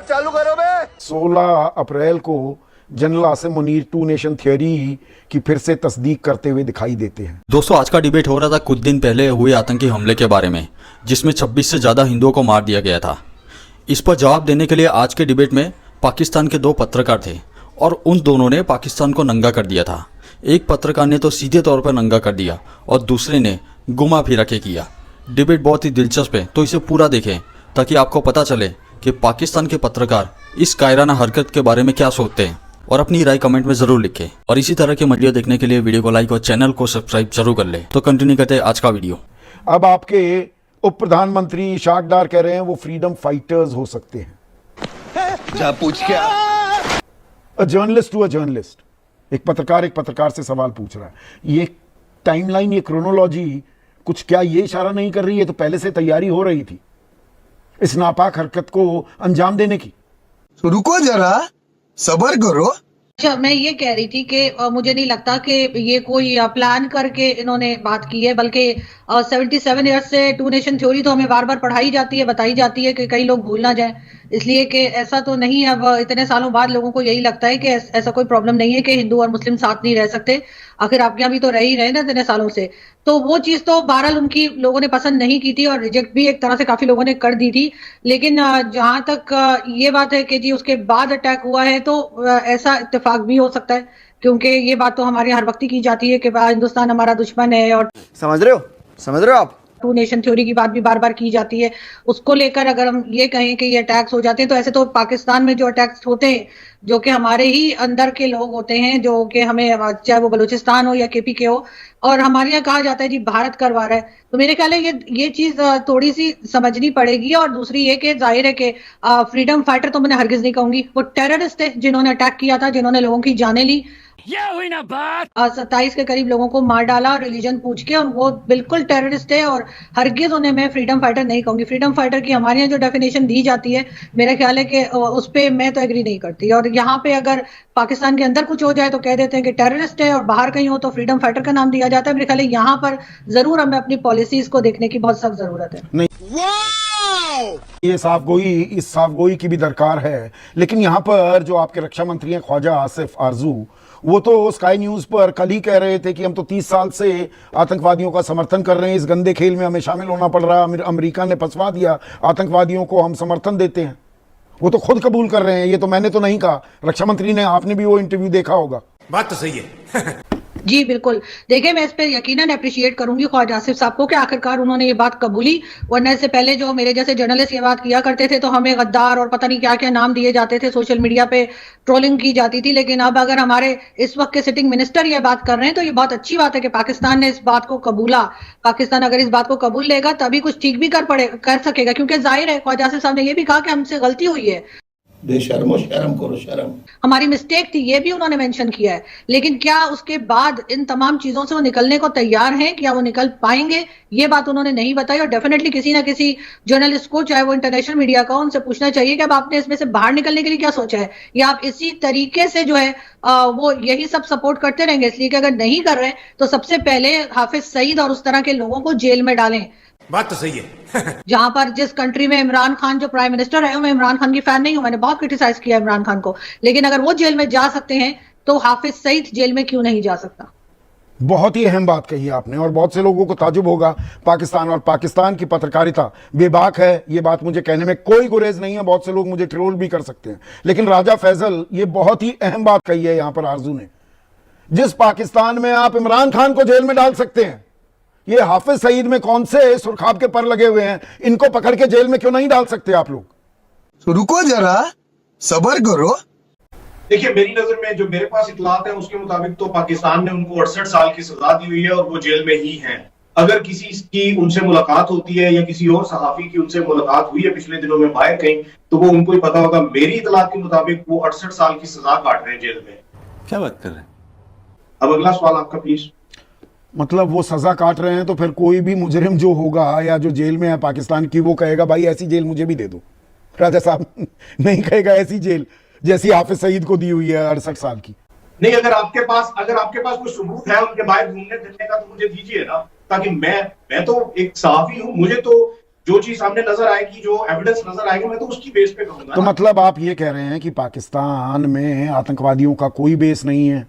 चालू करो बे। 16 अप्रैल को general Asim Munir two nation theory की फिर से तस्दीक करते हुए दिखाई देते हैं। दोस्तों, आज का डिबेट हो रहा था कुछ दिन पहले हुए आतंकी हमले के बारे में, जिसमें 26 से ज़्यादा हिंदुओं को मार दिया गया था। इस पर जवाब देने के लिए आज के डिबेट में पाकिस्तान के 2 पत्रकार थे और उन दोनों ने पाकिस्तान को नंगा कर दिया था। एक पत्रकार ने तो सीधे तौर पर नंगा कर दिया और दूसरे ने घुमा फिरा के किया। डिबेट बहुत ही दिलचस्प है, तो इसे पूरा देखें ताकि आपको पता चले कि पाकिस्तान के पत्रकार इस कायराना हरकत के बारे में क्या सोचते हैं, और अपनी राय कमेंट में जरूर लिखें। और इसी तरह के वीडियो देखने के लिए वीडियो को लाइक और चैनल को सब्सक्राइब जरूर कर ले। तो कंटिन्यू करते हैं आज का वीडियो। अब आपके उप प्रधानमंत्री इशाक डार कह रहे हैं वो फ्रीडम फाइटर्स हो सकते हैं। जा पूछ क्या? A journalist to a journalist, एक पत्रकार से सवाल पूछ रहा है। ये टाइमलाइन, ये क्रोनोलॉजी कुछ क्या ये इशारा नहीं कर रही है? तो पहले से तैयारी हो रही थी इस नापाक हरकत को अंजाम देने की। तो रुको जरा, सब्र करो। अच्छा, मैं ये कह रही थी कि मुझे नहीं लगता कि ये कोई प्लान करके इन्होंने बात की है, बल्कि 77 ईयर्स से टू नेशन थ्योरी तो हमें बार बार पढ़ाई जाती है, बताई जाती है कि कई लोग भूल ना जाए, इसलिए कि ऐसा तो नहीं है। अब इतने सालों बाद लोगों को यही लगता है कि ऐसा कोई प्रॉब्लम नहीं है कि हिंदू और मुस्लिम साथ नहीं रह सकते। आखिर आपके यहाँ भी तो रह ही रहे ना इतने सालों से। तो वो चीज तो बहरहाल उनकी लोगों ने पसंद नहीं की थी और रिजेक्ट भी एक तरह से काफी लोगों ने कर दी थी। लेकिन जहां तक ये बात है कि जी उसके बाद अटैक हुआ है, तो ऐसा इत्तेफाक भी हो सकता है, क्योंकि ये बात तो हमारे हर वक्त की जाती है कि हिंदुस्तान हमारा दुश्मन है और समझ रहे हो आप? टू नेशन थ्योरी की बात भी बार बार की जाती है। उसको लेकर अगर हम ये कहें कि ये अटैक्स हो जाते हैं, तो ऐसे तो पाकिस्तान में जो अटैक्स होते हैं, जो कि हमारे ही अंदर के लोग होते हैं, जो कि हमें, चाहे वो बलूचिस्तान हो या केपी के हो, और हमारे यहाँ कहा जाता है जी भारत करवा रहा है। तो मेरे ख्याल है ये चीज थोड़ी सी समझनी पड़ेगी। और दूसरी ये कि जाहिर है कि फ्रीडम फाइटर तो मैं हरगिज नहीं कहूंगी, वो टेररिस्ट थे जिन्होंने अटैक किया था, जिन्होंने लोगों की जानें ली। ये हुई ना बात। 27 के करीब लोगों को मार डाला रिलीजन पूछ के, और वो बिल्कुल टेररिस्ट है। और हरगिज उन्हें मैं फ्रीडम फाइटर नहीं कहूंगी। फ्रीडम फाइटर की हमारे यहाँ जो डेफिनेशन दी जाती है, मेरा ख्याल है कि उस पर मैं तो एग्री नहीं करती। और यहाँ पे अगर पाकिस्तान के अंदर कुछ हो जाए तो कह देते हैं कि टेररिस्ट है, और बाहर कहीं हो तो फ्रीडम फाइटर का नाम दिया जाता है। मेरे ख्याल है यहाँ पर जरूर हमें अपनी पॉलिसीज को देखने की बहुत सख्त जरूरत है। नहीं, ये इस साफगोई की भी दरकार है। लेकिन यहाँ पर जो आपके रक्षा मंत्री हैं ख्वाजा आसिफ आरजू, वो तो स्काई न्यूज पर कल ही कह रहे थे कि हम तो 30 साल से आतंकवादियों का समर्थन कर रहे हैं, इस गंदे खेल में हमें शामिल होना पड़ रहा है, अमेरिका ने फंसवा दिया आतंकवादियों को, हम समर्थन देते हैं। वो तो खुद कबूल कर रहे हैं, ये तो मैंने तो नहीं कहा, रक्षा मंत्री ने। आपने भी वो इंटरव्यू देखा होगा। बात तो सही है। जी बिल्कुल, देखिए मैं इस पे यकीनन अप्रिशिएट करूंगी ख्वाजा आसिफ साहब को कि आखिरकार उन्होंने ये बात कबूली। वरना इससे पहले जो मेरे जैसे जर्नलिस्ट ये बात किया करते थे तो हमें गद्दार और पता नहीं क्या क्या नाम दिए जाते थे, सोशल मीडिया पे ट्रोलिंग की जाती थी। लेकिन अब अगर हमारे इस वक्त के सिटिंग मिनिस्टर ये बात कर रहे हैं तो ये बहुत अच्छी बात है कि पाकिस्तान ने इस बात को कबूला। पाकिस्तान अगर इस बात को कबूल लेगा तभी कुछ ठीक भी कर सकेगा, क्योंकि जाहिर है ख्वाजा आसिफ साहब ने ये भी कहा कि हमसे गलती हुई है, बेशर्मो शर्म करो, शर्म हमारी मिस्टेक थी, ये भी उन्होंने मेंशन किया है। लेकिन क्या उसके बाद इन तमाम चीजों से वो निकलने को तैयार हैं? क्या वो निकल पाएंगे? ये बात उन्होंने नहीं बताई। और डेफिनेटली किसी ना किसी जर्नलिस्ट को, चाहे वो इंटरनेशनल मीडिया का, उनसे पूछना चाहिए कि अब आपने इसमें से बाहर निकलने के लिए क्या सोचा है, या आप इसी तरीके से जो है वो यही सब सपोर्ट करते रहेंगे? इसलिए कि अगर नहीं कर रहे तो सबसे पहले हाफिज सईद और उस तरह के लोगों को जेल में डालें। बात तो सही है। जहां पर जिस कंट्री में इमरान खान जो प्राइम मिनिस्टर है, मैं इमरान खान की फैन नहीं हूं, मैंने बहुत क्रिटिसाइज किया इमरान खान को, लेकिन अगर वो जेल में जा सकते हैं तो हाफिज सईद जेल में क्यों नहीं जा सकता? बहुत ही अहम बात कही आपने, और बहुत से लोगों को ताजुब होगा। पाकिस्तान और पाकिस्तान की पत्रकारिता बेबाक है, ये बात मुझे कहने में कोई गुरेज नहीं है। बहुत से लोग मुझे ट्रोल भी कर सकते हैं, लेकिन राजा फैजल, ये बहुत ही अहम बात कही है यहाँ पर आरजू ने। जिस पाकिस्तान में आप इमरान खान को जेल में डाल सकते हैं, ये हाफिज सईद में कौन से सुरखाब के पर लगे हुए हैं, इनको पकड़ के जेल में क्यों नहीं डाल सकते आप लोग? तो रुको जरा, सब्र करो। देखिए, मेरी नजर में जो मेरे पास इतलात है उसके मुताबिक तो पाकिस्तान ने उनको 68 साल की सजा दी हुई है और वो जेल में ही हैं। अगर किसी की उनसे मुलाकात होती है या किसी और सहाफी की उनसे मुलाकात हुई है पिछले दिनों में बाहर कहीं, तो वो उनको ही पता होगा। मेरी इतलात के मुताबिक वो 68 साल की सजा काट रहे हैं जेल में। क्या बात कर रहे हैं? अब अगला सवाल आपका प्लीज। मतलब वो सजा काट रहे हैं तो फिर कोई भी मुजरिम जो होगा या जो जेल में है पाकिस्तान की, वो कहेगा भाई ऐसी जेल मुझे भी दे दो। राजा साहब नहीं कहेगा ऐसी जेल जैसी हाफिज सईद को दी हुई है 68 साल की। नहीं, अगर आपके पास कोई सबूत है उनके बाहर घूमने फिरने का तो मुझे दीजिए ना, ताकि मैं तो एक सहाफी हूं, मुझे तो जो चीज सामने नजर आएगी, जो एविडेंस नजर आएगा, मैं तो उसकी बेस पे कहूंगा तो ना। मतलब आप ये कह रहे हैं कि पाकिस्तान में आतंकवादियों का कोई बेस नहीं है,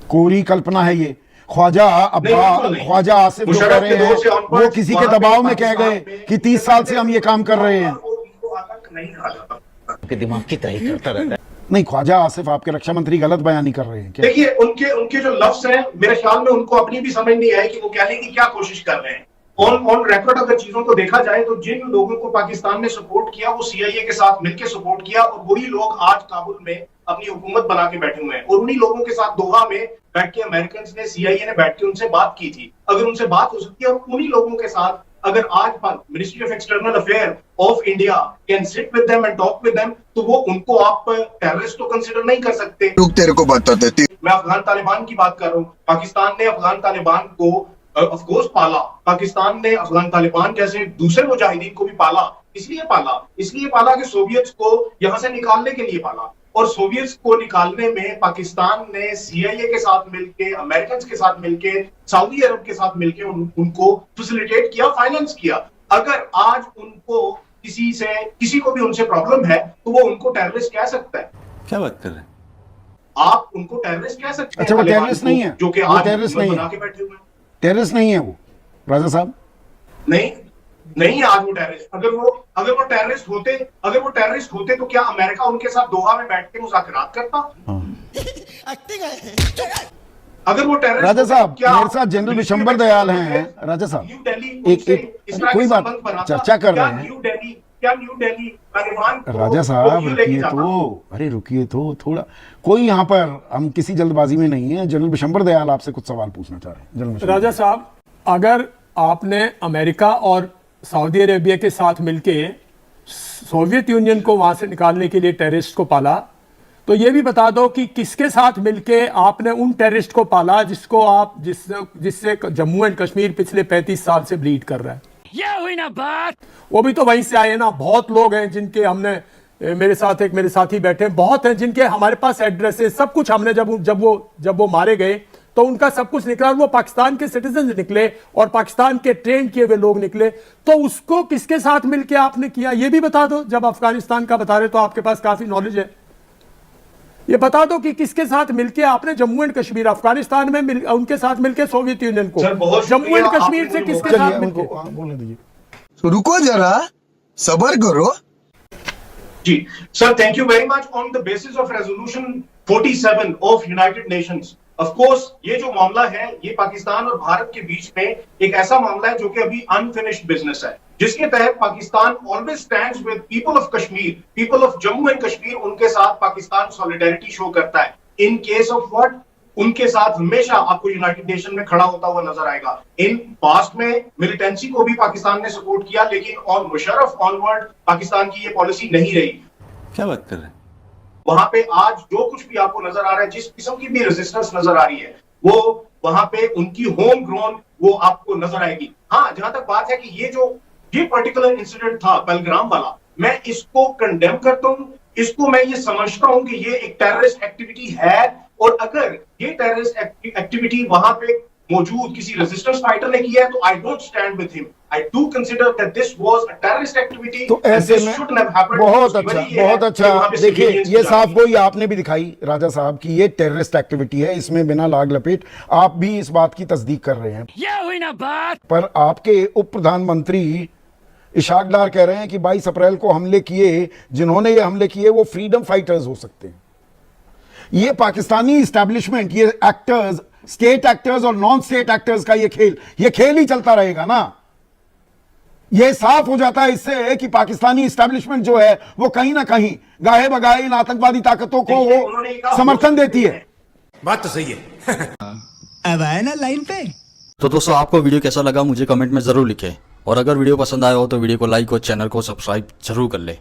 कोरी कल्पना है ये? ख्वाजा बिल्कुल नहीं। ख्वाजा आसिफ जो कह मुशर्रफ रहे के दौर से हैं onwards वो किसी के वहाँ पे दबाव में कह पाकिस्तान गए में कि 30 साल से हम ये काम कर रहे हैं। और उनको आतंक नहीं कहा जाता। दिमाग की तही करता रहता है। नहीं, ख्वाजा आसिफ आपके रक्षा मंत्री गलत बयानी कर रहे हैं क्या? देखिए, उनके उनके जो लफ्ज हैं, मेरे ख्याल में उनको अपनी भी समझ नहीं आई कि वो कहने की क्या कोशिश कर रहे हैं। ऑन रिकॉर्ड अगर चीजों को देखा जाए तो जिन लोगों को पाकिस्तान ने सपोर्ट किया वो सीआईए के साथ मिलकर सपोर्ट किया, और वही लोग आज काबुल में अपनी हुकूमत बना के बैठे हुए हैं। और उन्हीं लोगों के साथ दोहा में बैठ के अमेरिकन ने, सीआईए ने बैठ के उनसे बात की थी। अगर उनसे बात हो सकती है, और उन्हीं लोगों के साथ अगर आज ministry of external affair of India can sit with them and talk with them, तो वो उनको आप टेररिस्ट तो कंसिडर नहीं कर सकते। रुक तेरे को बताते थे। मैं अफगान तालिबान की बात कर रहा हूँ। पाकिस्तान ने अफगान तालिबान को ऑफ कोर्स पाला। पाकिस्तान ने अफगान तालिबान जैसे दूसरे मुजाहिदीन को भी पाला। इसलिए पाला कि सोवियत को यहां से निकालने के लिए पाला। और सोवियत को निकालने में पाकिस्तान ने सीआईए के साथ मिलके, अमेरिकन के साथ मिलके, सऊदी अरब के साथ मिलके उनको फैसिलिटेट किया, फाइनेंस किया। अगर आज उनको किसी को भी उनसे प्रॉब्लम है तो वो उनको टेररिस्ट कह सकता है। क्या बात कर रहे हैं? आप उनको टेररिस्ट कह सकते हैं। अच्छा, वो तालिबान टेररिस्ट को, नहीं है? जो कि वो आज टेररिस्ट नहीं है? बना के बैठे हुए हैं। टेररिस्ट नहीं है वो, राजा साहब? नहीं आज वो टेररिस्ट। अगर वो टेररिस्ट होते तो क्या अमेरिका उनके साथ दोहा में बैठ के मुज़ाकरात करता? अगर वो टेररिस्ट राजा होते, साहब, तो क्या मेरे साथ जनरल विशंबर दयाल हैं। राजा साहब, न्यू दिल्ली एक कोई बात चर्चा कर रहे हैं। न्यू दिल्ली तालिबान को राजा साहब टोक्यो लेके रुकिए जाता? तो, अरे रुकिए तो थोड़ा, कोई यहाँ पर हम किसी जल्दबाजी में नहीं है। जनरल विशंबर दयाल आपसे कुछ सवाल पूछना चाह रहे हैं। जनरल विशंबर राजा साहब, अगर आपने अमेरिका और सऊदी अरेबिया के साथ मिलके सोवियत यूनियन को वहां से निकालने के लिए टेररिस्ट को पाला, तो ये भी बता दो कि किसके साथ मिलके आपने उन टेररिस्ट को पाला जिससे जम्मू एंड कश्मीर पिछले 35 साल से ब्लीड कर रहा है। ये हुई ना बात। वो भी तो वहीं से आए ना। बहुत लोग हैं जिनके हमने, मेरे साथी बैठे हैं, बहुत हैं जिनके हमारे पास एड्रेस है, सब कुछ हमने जब वो मारे गए तो उनका सब कुछ निकला, और वो पाकिस्तान के सिटीजन निकले और पाकिस्तान के ट्रेन किए हुए लोग निकले। तो उसको किसके साथ मिलके आपने किया ये भी बता दो। जब अफगानिस्तान का बता रहे तो आपके पास काफी नॉलेज है, ये बता दो कि किसके साथ मिलके आपने जम्मू एंड कश्मीर, अफगानिस्तान में उनके साथ मिलके सोवियत यूनियन को, जम्मू एंड कश्मीर से किसके साथ मिलके? बोलने दीजिए। तो रुको जरा, सबर करो। जी sir, thank you very much. On the basis of resolution 47 of United Nations, of course ये जो मामला है ये पाकिस्तान और भारत के बीच में एक ऐसा मामला है जो कि अभी अनफिनिश्ड बिजनेस है, जिसके तहत Pakistan always stands with people of Kashmir, people of Jammu and Kashmir. उनके साथ पाकिस्तान सॉलिडेरिटी शो करता है। इन केस ऑफ व्हाट, उनके साथ हमेशा आपको यूनाइटेड नेशन में खड़ा होता हुआ नजर आएगा। इन पास्ट में मिलिटेंसी को भी पाकिस्तान ने सपोर्ट किया, लेकिन ऑन मुशर्रफ ऑनवर्ड पाकिस्तान की ये पॉलिसी नहीं रही। क्या बात कर रहे हैं? वहां पे आज जो कुछ भी आपको नजर आ रहा है, जिस किस्म की भी रेजिस्टेंस नजर आ रही है, वो वहां पे उनकी होम ग्रोन वो आपको नजर आएगी। हाँ, जहां तक बात है कि ये पर्टिकुलर इंसिडेंट था पहलगाम वाला, मैं इसको कंडेम करता हूं। इसको मैं ये समझता हूं कि ये एक टेररिस्ट एक्टिविटी है, और अगर ये टेररिस्ट एक्टिविटी वहां पे मौजूद किसी रेजिस्टेंस फाइटर ने किया है तो I don't stand with him. I do consider that this was a terrorist activity. तो ऐसे में बहुत अच्छा देखिए, ये साफ गोई आपने भी दिखाई राजा साहब की ये टेररिस्ट एक्टिविटी है, इसमें बिना लाग लपेट आप भी इस बात की तस्दीक कर रहे हैं। ये हुई ना बात। पर आपके उप प्रधानमंत्री इशाक डार कह रहे हैं कि 22 अप्रैल को हमले किए, जिन्होंने ये हमले किए वो फ्रीडम फाइटर्स हो सकते हैं। ये पाकिस्तानी इस्टेब्लिशमेंट, ये एक्टर्स, स्टेट एक्टर्स और नॉन स्टेट एक्टर्स का ये खेल ही चलता रहेगा ना। ये साफ हो जाता है इससे कि पाकिस्तानी इस्टेब्लिशमेंट जो है वो कहीं ना कहीं गाहे बगाहे इन आतंकवादी ताकतों को वो समर्थन देती है। बात तो सही है। अब आए ना लाइन पे। तो दोस्तों, आपको वीडियो कैसा लगा मुझे कमेंट में ज़रूर लिखें, और अगर वीडियो पसंद आया हो तो वीडियो को लाइक और चैनल को सब्सक्राइब जरूर कर ले।